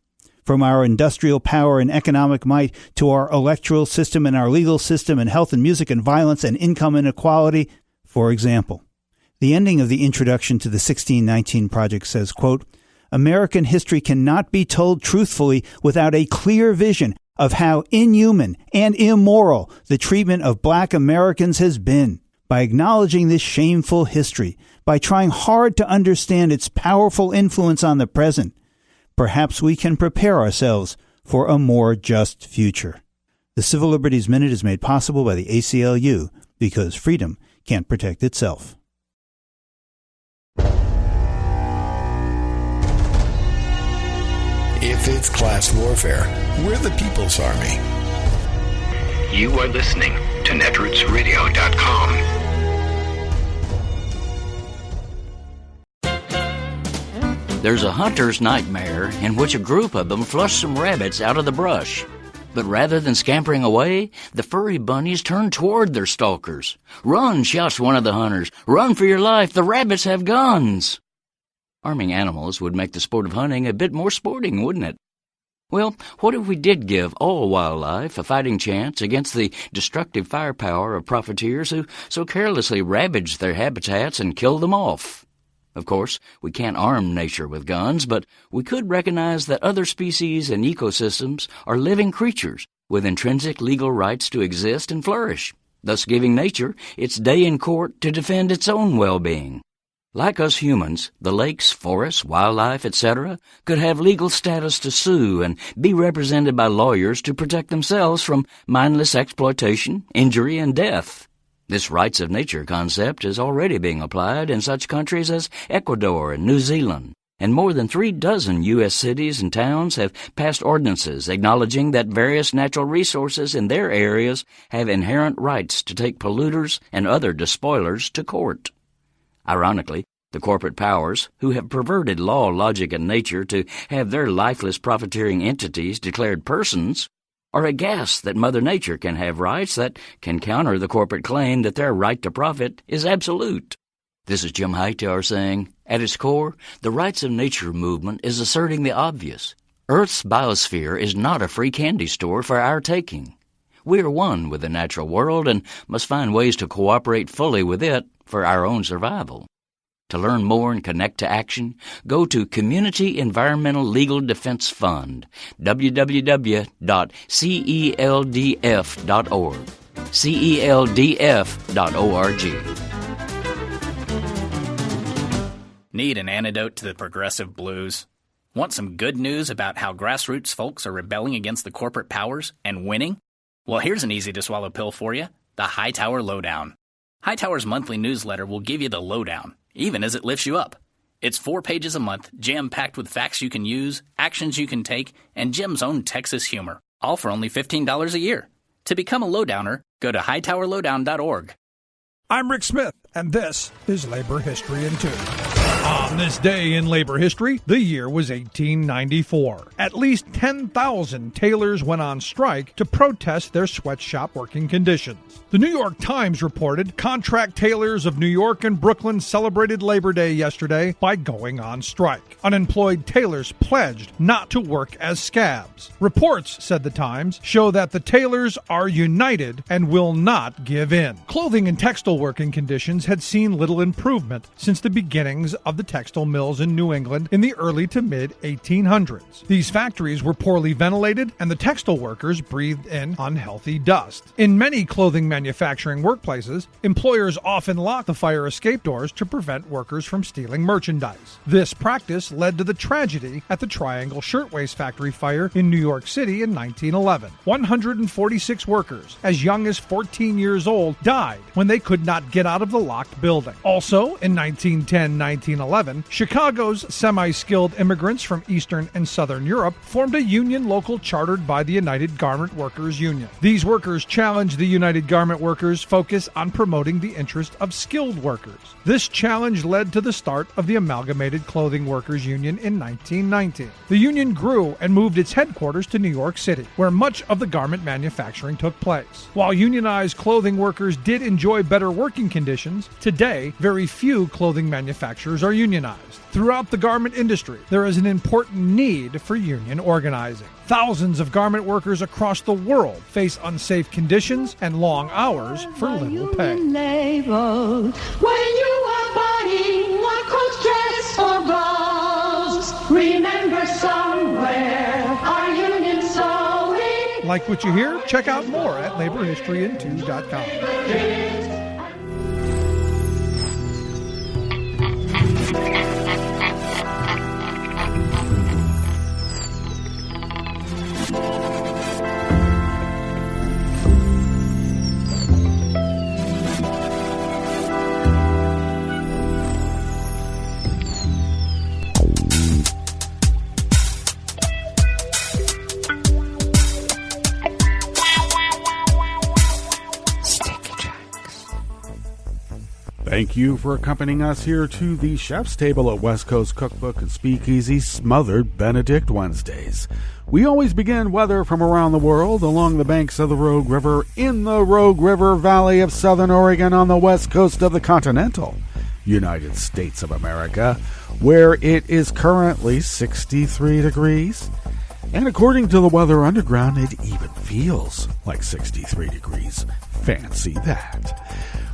From our industrial power and economic might to our electoral system and our legal system and health and music and violence and income inequality, for example. The ending of the introduction to the 1619 Project says, quote, American history cannot be told truthfully without a clear vision of how inhuman and immoral the treatment of black Americans has been. By acknowledging this shameful history, by trying hard to understand its powerful influence on the present, perhaps we can prepare ourselves for a more just future. The Civil Liberties Minute is made possible by the ACLU because freedom can't protect itself. If it's class warfare, we're the People's Army. You are listening to netrootsradio.com. There's a hunter's nightmare in which a group of them flush some rabbits out of the brush. But rather than scampering away, the furry bunnies turn toward their stalkers. "Run!" shouts one of the hunters. "Run for your life! The rabbits have guns!" Arming animals would make the sport of hunting a bit more sporting, wouldn't it? Well, what if we did give all wildlife a fighting chance against the destructive firepower of profiteers who so carelessly ravage their habitats and kill them off? Of course, we can't arm nature with guns, but we could recognize that other species and ecosystems are living creatures with intrinsic legal rights to exist and flourish, thus giving nature its day in court to defend its own well-being. Like us humans, the lakes, forests, wildlife, etc., could have legal status to sue and be represented by lawyers to protect themselves from mindless exploitation, injury, and death. This rights of nature concept is already being applied in such countries as Ecuador and New Zealand, and more than 36 U.S. cities and towns have passed ordinances acknowledging that various natural resources in their areas have inherent rights to take polluters and other despoilers to court. Ironically, the corporate powers, who have perverted law, logic, and nature to have their lifeless profiteering entities declared persons, are aghast that Mother Nature can have rights that can counter the corporate claim that their right to profit is absolute. This is Jim Hightower saying, at its core, the rights of nature movement is asserting the obvious. Earth's biosphere is not a free candy store for our taking. We are one with the natural world and must find ways to cooperate fully with it for our own survival. To learn more and connect to action, go to Community Environmental Legal Defense Fund, www.celdf.org, celdf.org. Need an antidote to the progressive blues? Want some good news about how grassroots folks are rebelling against the corporate powers and winning? Well, here's an easy-to-swallow pill for you, the Hightower Lowdown. Hightower's monthly newsletter will give you the lowdown, even as it lifts you up. It's 4 pages a month, jam-packed with facts you can use, actions you can take, and Jim's own Texas humor, all for only $15 a year. To become a lowdowner, go to hightowerlowdown.org. I'm Rick Smith, and this is Labor History in 2. On this day in labor history, the year was 1894. At least 10,000 tailors went on strike to protest their sweatshop working conditions. The New York Times reported contract tailors of New York and Brooklyn celebrated Labor Day yesterday by going on strike. Unemployed tailors pledged not to work as scabs. Reports, said the Times, show that the tailors are united and will not give in. Clothing and textile working conditions had seen little improvement since the beginnings of the textile mills in New England in the early to mid-1800s. These factories were poorly ventilated, and the textile workers breathed in unhealthy dust. In many clothing manufacturing workplaces, employers often locked the fire escape doors to prevent workers from stealing merchandise. This practice led to the tragedy at the Triangle Shirtwaist Factory fire in New York City in 1911. 146 workers, as young as 14 years old, died when they could not get out of the locked building. Also, in 1910-1911, 1911, Chicago's semi-skilled immigrants from Eastern and Southern Europe formed a union local chartered by the United Garment Workers Union. These workers challenged the United Garment Workers' focus on promoting the interest of skilled workers. This challenge led to the start of the Amalgamated Clothing Workers Union in 1919. The union grew and moved its headquarters to New York City, where much of the garment manufacturing took place. While unionized clothing workers did enjoy better working conditions, today very few clothing manufacturers are unionized. Throughout the garment industry, there is an important need for union organizing. Thousands of garment workers across the world face unsafe conditions and long hours for little pay. Label. When you are buying one coat dress or blouse, remember somewhere our union sewing. Like what you hear? Check out more at laborhistoryin2.com. Thank you for accompanying us here to the chef's table at West Coast Cookbook and Speakeasy Smothered Benedict Wednesdays. We always begin weather from around the world along the banks of the Rogue River in the Rogue River Valley of Southern Oregon on the west coast of the continental United States of America, where it is currently 63 degrees. And according to the Weather Underground, it even feels like 63 degrees. Fancy that.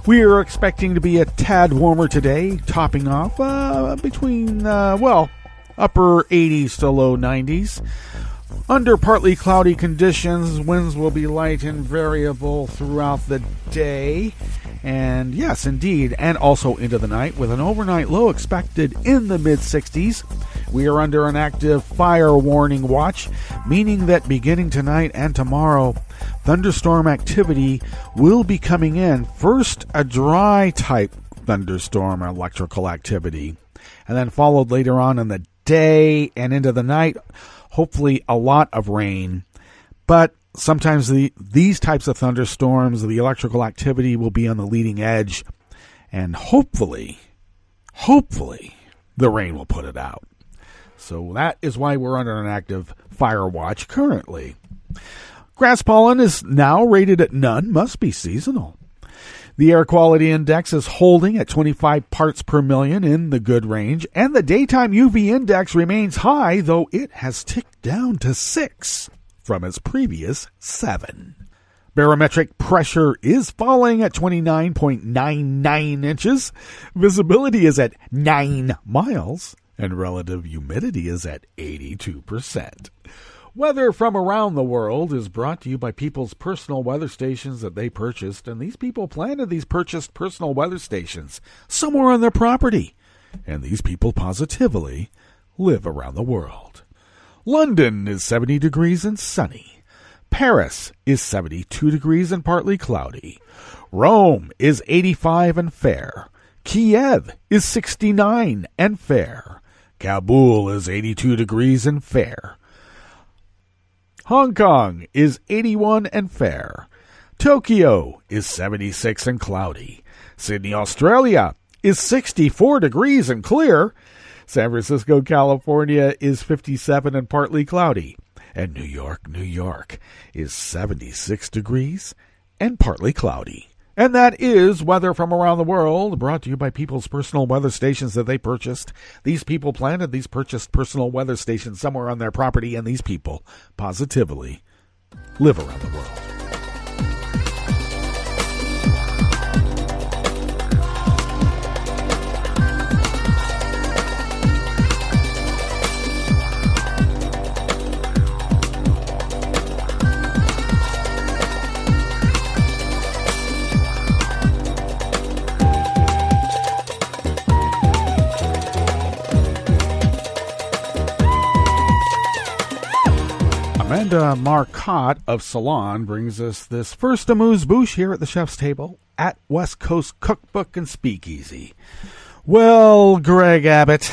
We are expecting to be a tad warmer today, topping off between, upper 80s to low 90s. Under partly cloudy conditions, winds will be light and variable throughout the day. And yes, indeed, and also into the night, with an overnight low expected in the mid-60s. We are under an active fire warning watch, meaning that beginning tonight and tomorrow, thunderstorm activity will be coming in. First, a dry type thunderstorm electrical activity, and then followed later on in the day and into the night, hopefully a lot of rain. But sometimes these types of thunderstorms, the electrical activity will be on the leading edge, and hopefully, the rain will put it out. So that is why we're under an active fire watch currently. Grass pollen is now rated at none, must be seasonal. The air quality index is holding at 25 parts per million in the good range, and the daytime UV index remains high, though it has ticked down to 6 from its previous 7. Barometric pressure is falling at 29.99 inches. Visibility is at 9 miles, and relative humidity is at 82%. Weather from around the world is brought to you by people's personal weather stations that they purchased, and these people planted these purchased personal weather stations somewhere on their property, and these people positively live around the world. London is 70 degrees and sunny. Paris is 72 degrees and partly cloudy. Rome is 85 and fair. Kiev is 69 and fair. Kabul is 82 degrees and fair. Hong Kong is 81 and fair. Tokyo is 76 and cloudy. Sydney, Australia is 64 degrees and clear. San Francisco, California is 57 and partly cloudy. And New York is 76 degrees and partly cloudy. And that is weather from around the world, brought to you by people's personal weather stations that they purchased. These people planted these purchased personal weather stations somewhere on their property, and these people positively live around the world. Amanda Marcotte of Salon brings us this first amuse-bouche here at the chef's table at West Coast Cookbook and Speakeasy. Well, Greg Abbott,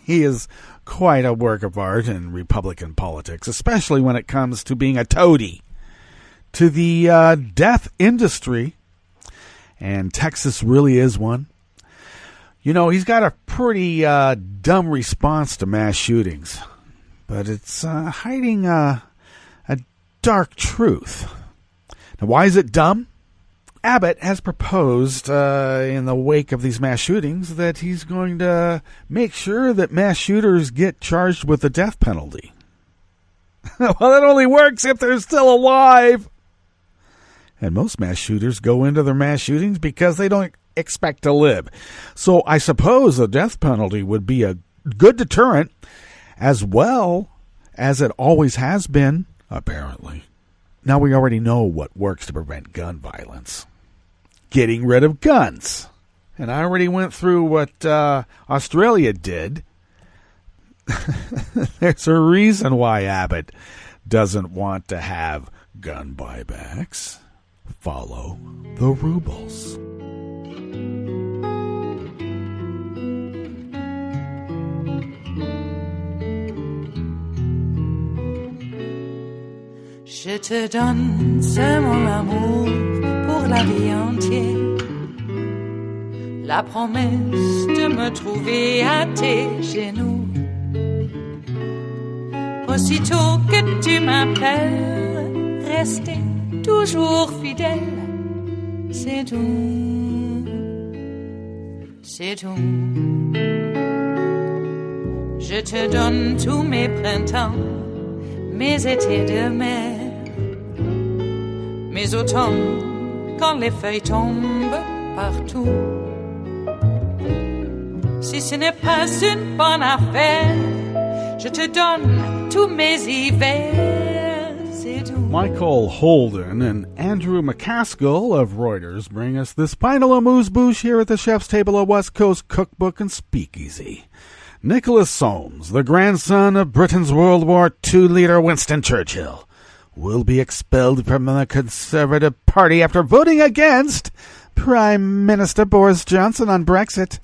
he is quite a work of art in Republican politics, especially when it comes to being a toady to the death industry, and Texas really is one. You know, he's got a pretty dumb response to mass shootings, but it's hiding a dark truth. Now, why is it dumb? Abbott has proposed in the wake of these mass shootings that he's going to make sure that mass shooters get charged with the death penalty. Well, that only works if they're still alive. And most mass shooters go into their mass shootings because they don't expect to live. So I suppose the death penalty would be a good deterrent, as well as it always has been, apparently. Now, we already know what works to prevent gun violence. Getting rid of guns. And I already went through what Australia did. There's a reason why Abbott doesn't want to have gun buybacks. Follow the rubles. Je te donne ce mon amour pour la vie entière. La promesse de me trouver à tes genoux. Aussitôt que tu m'appelles, rester toujours fidèle. C'est tout, c'est tout. Je te donne tous mes printemps, mes étés de mer. Mes automnes, quand les feuilles tombent partout. Si ce n'est pas une bonne affaire, je te donne tous mes hivers, c'est tout. Michael Holden and Andrew McCaskill of Reuters bring us this final amuse-bouche here at the chef's table of West Coast Cookbook and Speakeasy. Nicholas Soames, the grandson of Britain's World War II leader Winston Churchill, will be expelled from the Conservative Party after voting against Prime Minister Boris Johnson on Brexit.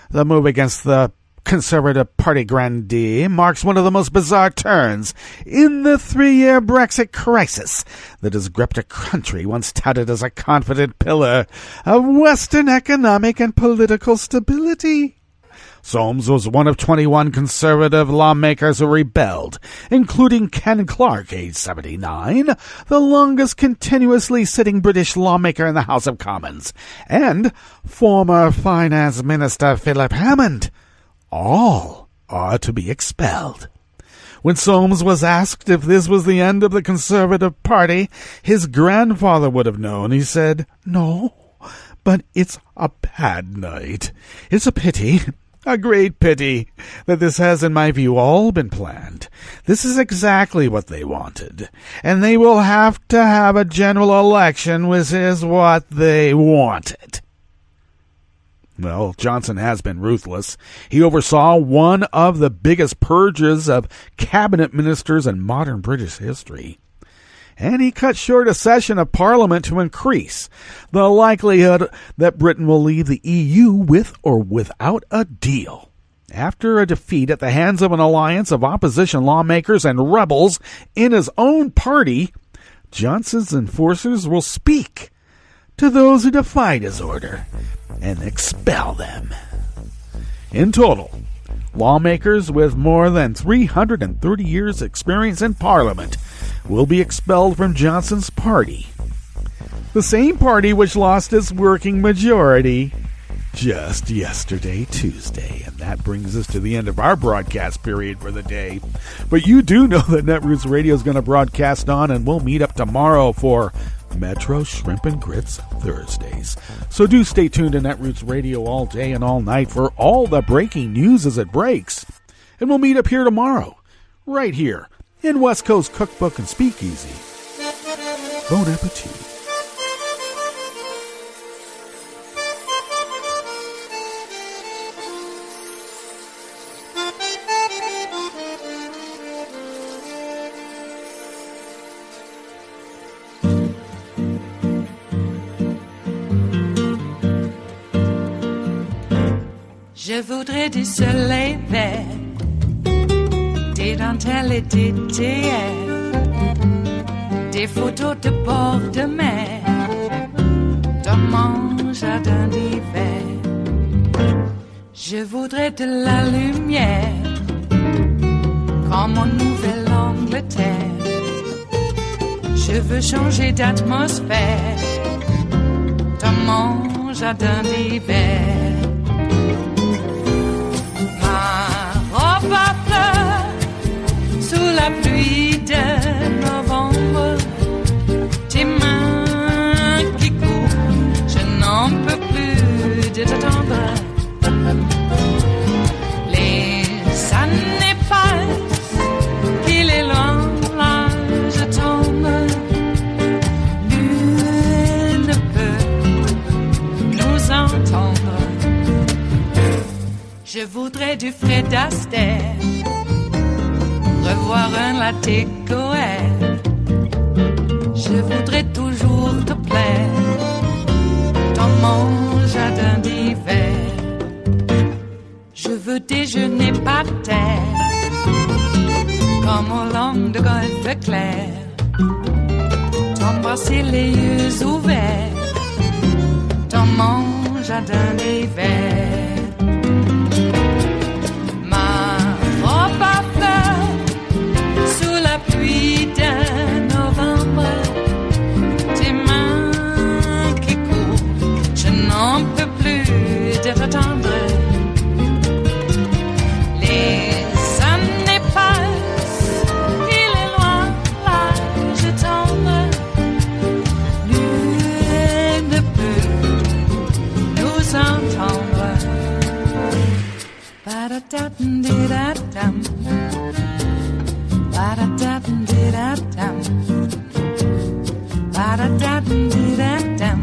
The move against the Conservative Party grandee marks one of the most bizarre turns in the 3-year Brexit crisis that has gripped a country once touted as a confident pillar of Western economic and political stability. Soames was one of 21 Conservative lawmakers who rebelled, including Ken Clarke, age 79, the longest continuously sitting British lawmaker in the House of Commons, and former Finance Minister Philip Hammond. All are to be expelled. When Soames was asked if this was the end of the Conservative Party, his grandfather would have known. He said, "No, but it's a bad night. It's a pity. A great pity that this has, in my view, all been planned. This is exactly what they wanted, and they will have to have a general election, which is what they wanted." Well, Johnson has been ruthless. He oversaw one of the biggest purges of cabinet ministers in modern British history. And he cut short a session of Parliament to increase the likelihood that Britain will leave the EU with or without a deal. After a defeat at the hands of an alliance of opposition lawmakers and rebels in his own party, Johnson's enforcers will speak to those who defied his order and expel them. In total, lawmakers with more than 330 years' experience in Parliament will be expelled from Johnson's party, the same party which lost its working majority just yesterday, Tuesday. And that brings us to the end of our broadcast period for the day. But you do know that Netroots Radio is going to broadcast on, and we'll meet up tomorrow for Metro Shrimp and Grits Thursdays. So do stay tuned to Netroots Radio all day and all night for all the breaking news as it breaks. And we'll meet up here tomorrow, right here in West Coast Cookbook and Speakeasy. Bon appetit. Je voudrais du soleil vert, des dentelles et des théières, des photos de bord de mer, dans mon jardin d'hiver. Je voudrais de la lumière, comme en Nouvelle-Angleterre. Je veux changer d'atmosphère, dans mon jardin d'hiver. Ma fleurs sous la pluie de novembre, tes mains qui courent, je n'en peux plus de t'attendre. Les années passent, qu'il est loin, là je tombe. Nul ne peut nous entendre. Je voudrais du Fred Astaire, revoir un latte Goël. Je voudrais toujours te plaire dans mon jardin d'hiver. Je veux déjeuner par terre, comme au long de golfe clair, t'embrasser les yeux ouverts dans mon jardin d'hiver. Les années passent, il est loin, là je tombe. Nul ne peut nous entendre. Ba-da-da-dum-di-da-dum, ba-da-da-dum-di-da-dum, ba-da-da-dum-di-da-dum,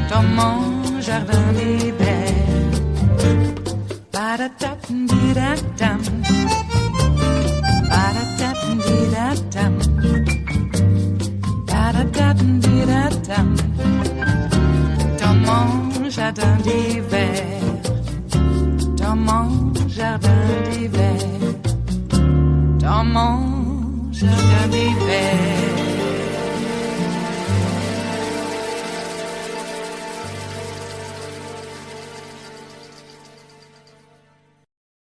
dans mon jardin d'hiver. Ba-da-da-dum-di-da-dum, ba-da-da-dum-di-da-dum, ba-da-da-dum-di-da-dum, dans mon jardin d'hiver, dans mon jardin d'hiver, dans mon jardin d'hiver.